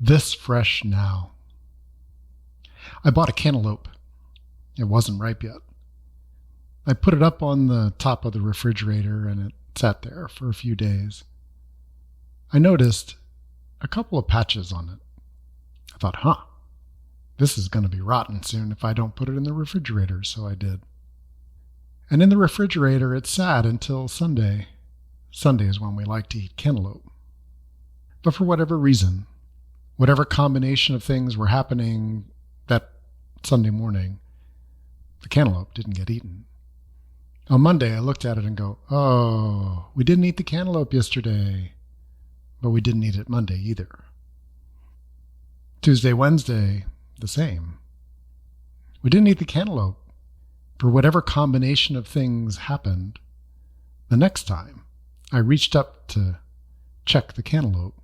This fresh now. I bought a cantaloupe. It wasn't ripe yet. I put it up on the top of the refrigerator and it sat there for a few days. I noticed a couple of patches on it. I thought, this is going to be rotten soon if I don't put it in the refrigerator, so I did. And in the refrigerator it sat until Sunday. Sunday is when we like to eat cantaloupe. But for whatever reason, whatever combination of things were happening that Sunday morning, the cantaloupe didn't get eaten. On Monday, I looked at it and go, we didn't eat the cantaloupe yesterday, but we didn't eat it Monday either. Tuesday, Wednesday, the same. We didn't eat the cantaloupe. For whatever combination of things happened, the next time I reached up to check the cantaloupe,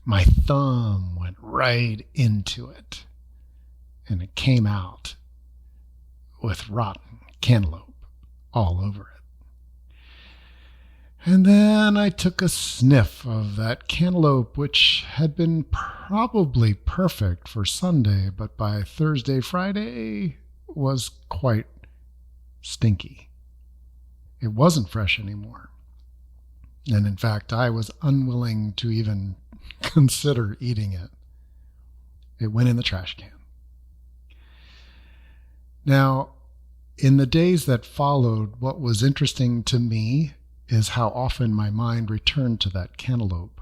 my thumb went right into it, and it came out with rotten cantaloupe all over it. And then I took a sniff of that cantaloupe, which had been probably perfect for Sunday, but by Thursday, Friday was quite stinky. It wasn't fresh anymore. And in fact, I was unwilling to even consider eating it. It went in the trash can. Now, in the days that followed, what was interesting to me is how often my mind returned to that cantaloupe.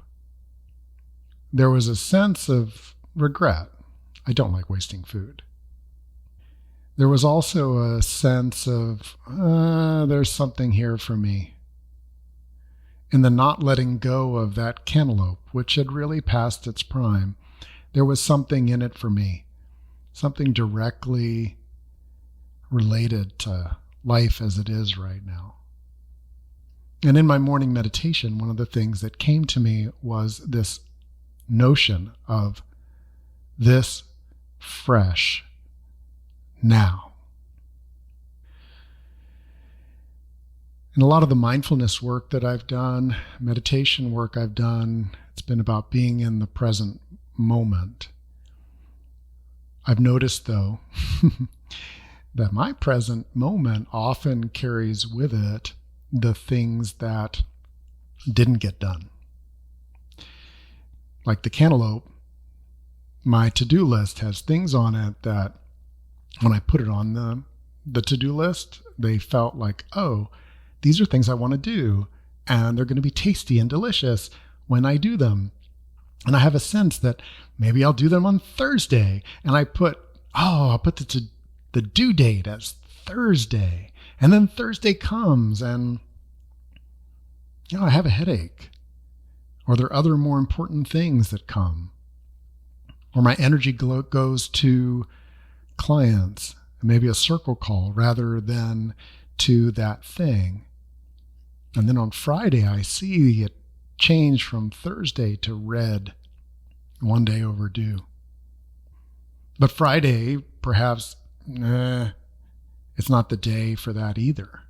There was a sense of regret. I don't like wasting food. There was also a sense of, there's something here for me. In the not letting go of that cantaloupe, which had really passed its prime, there was something in it for me, something directly related to life as it is right now. And in my morning meditation, one of the things that came to me was this notion of this fresh now. And a lot of the mindfulness work that I've done, meditation work I've done, it's been about being in the present moment. I've noticed, though, that my present moment often carries with it the things that didn't get done. Like the cantaloupe, my to-do list has things on it that when I put it on the to-do list, they felt like, these are things I want to do, and they're going to be tasty and delicious when I do them. And I have a sense that maybe I'll do them on Thursday, and I'll put the due date as Thursday. And then Thursday comes and, I have a headache. Or there are other more important things that come. Or my energy goes to clients, maybe a circle call rather than to that thing. And then on Friday, I see it change from Thursday to red, one day overdue. But Friday, perhaps, it's not the day for that either.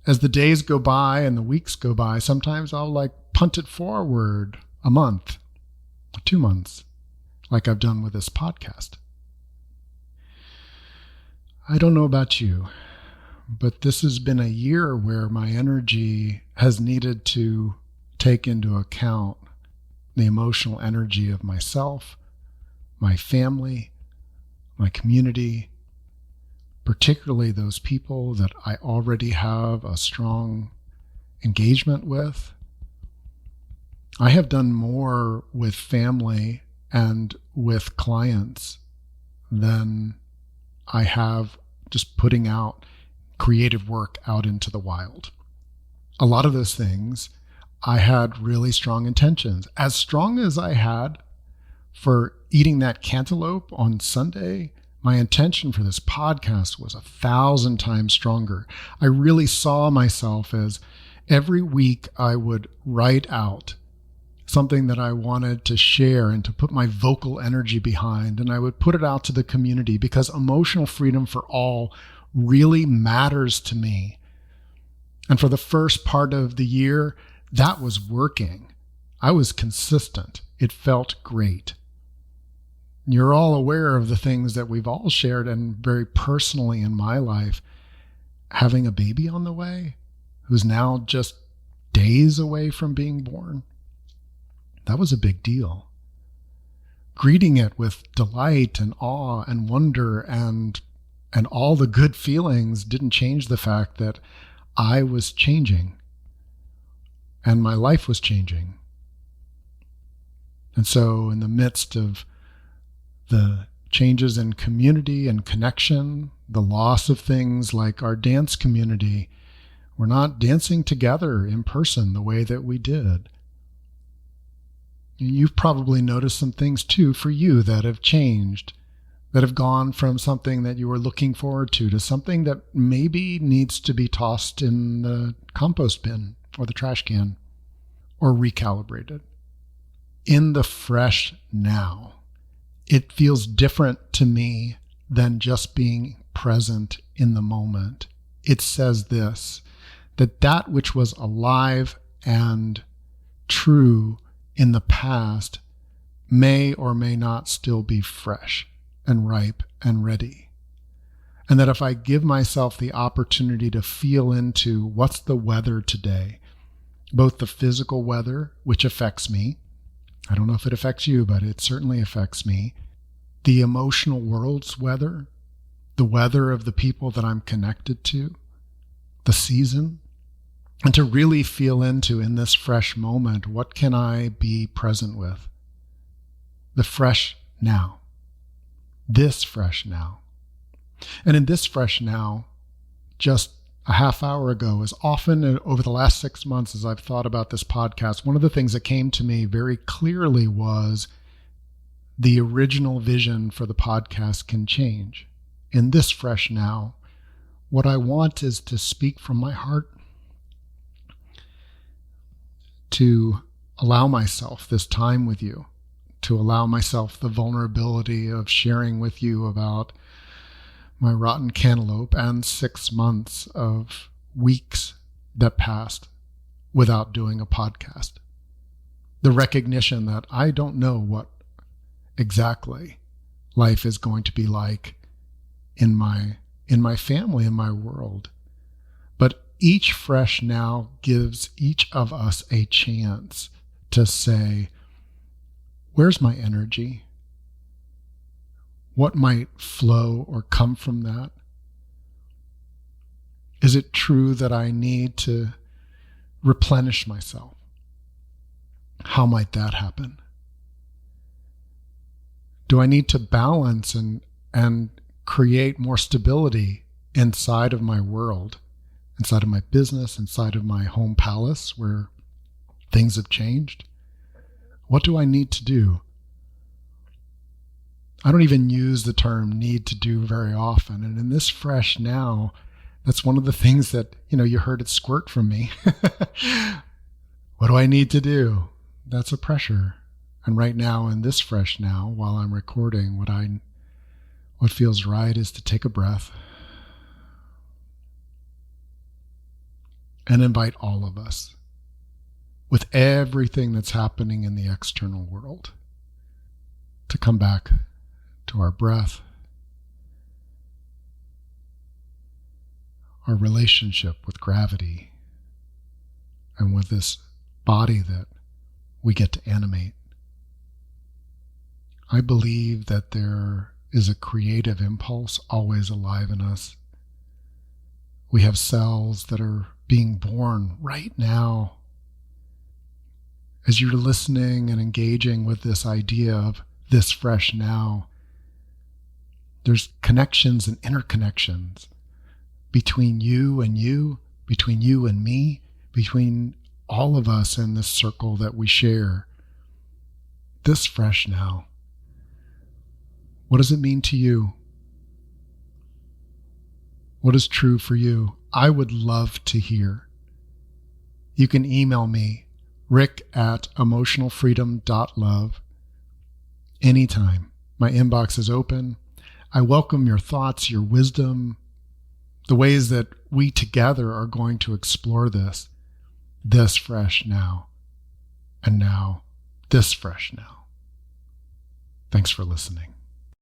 As the days go by and the weeks go by, sometimes I'll punt it forward a month, 2 months, like I've done with this podcast. I don't know about you, but this has been a year where my energy has needed to take into account the emotional energy of myself, my family, my community, particularly those people that I already have a strong engagement with. I have done more with family and with clients than I have just putting out creative work out into the wild. A lot of those things, I had really strong intentions. As strong as I had for eating that cantaloupe on Sunday, my intention for this podcast was 1,000 times stronger. I really saw myself as every week I would write out something that I wanted to share and to put my vocal energy behind, and I would put it out to the community because emotional freedom for all really matters to me. And for the first part of the year, that was working. I was consistent. It felt great. You're all aware of the things that we've all shared, and very personally in my life, having a baby on the way who's now just days away from being born. That was a big deal. Greeting it with delight and awe and wonder and all the good feelings didn't change the fact that I was changing and my life was changing. And so in the midst of the changes in community and connection, the loss of things like our dance community, we're not dancing together in person the way that we did. You've probably noticed some things too for you that have changed, that have gone from something that you were looking forward to something that maybe needs to be tossed in the compost bin or the trash can or recalibrated. In the fresh now, it feels different to me than just being present in the moment. It says this, that which was alive and true in the past may or may not still be fresh and ripe and ready. And that if I give myself the opportunity to feel into what's the weather today, both the physical weather, which affects me, I don't know if it affects you, but it certainly affects me, the emotional world's weather, the weather of the people that I'm connected to, the season, and to really feel into in this fresh moment, what can I be present with? The fresh now. This fresh now. And in this fresh now, just a half hour ago, as often over the last 6 months as I've thought about this podcast, one of the things that came to me very clearly was the original vision for the podcast can change. In this fresh now, what I want is to speak from my heart, to allow myself this time with you, to allow myself the vulnerability of sharing with you about my rotten cantaloupe and 6 months of weeks that passed without doing a podcast. The recognition that I don't know what exactly life is going to be like in my family, in my world. But each fresh now gives each of us a chance to say, where's my energy? What might flow or come from that? Is it true that I need to replenish myself? How might that happen? Do I need to balance and create more stability inside of my world, inside of my business, inside of my home palace where things have changed? What do I need to do? I don't even use the term need to do very often. And in this fresh now, that's one of the things that, you heard it squirt from me. What do I need to do? That's a pressure. And right now in this fresh now, while I'm recording, what feels right is to take a breath and invite all of us, with everything that's happening in the external world, to come back to our breath, our relationship with gravity, and with this body that we get to animate. I believe that there is a creative impulse always alive in us. We have cells that are being born right now. As you're listening and engaging with this idea of this fresh now, there's connections and interconnections between you and you, between you and me, between all of us in this circle that we share. This fresh now. What does it mean to you? What is true for you? I would love to hear. You can email me, rick@emotionalfreedom.love, anytime. My inbox is open. I welcome your thoughts, your wisdom, the ways that we together are going to explore this fresh now, and now, this fresh now. Thanks for listening.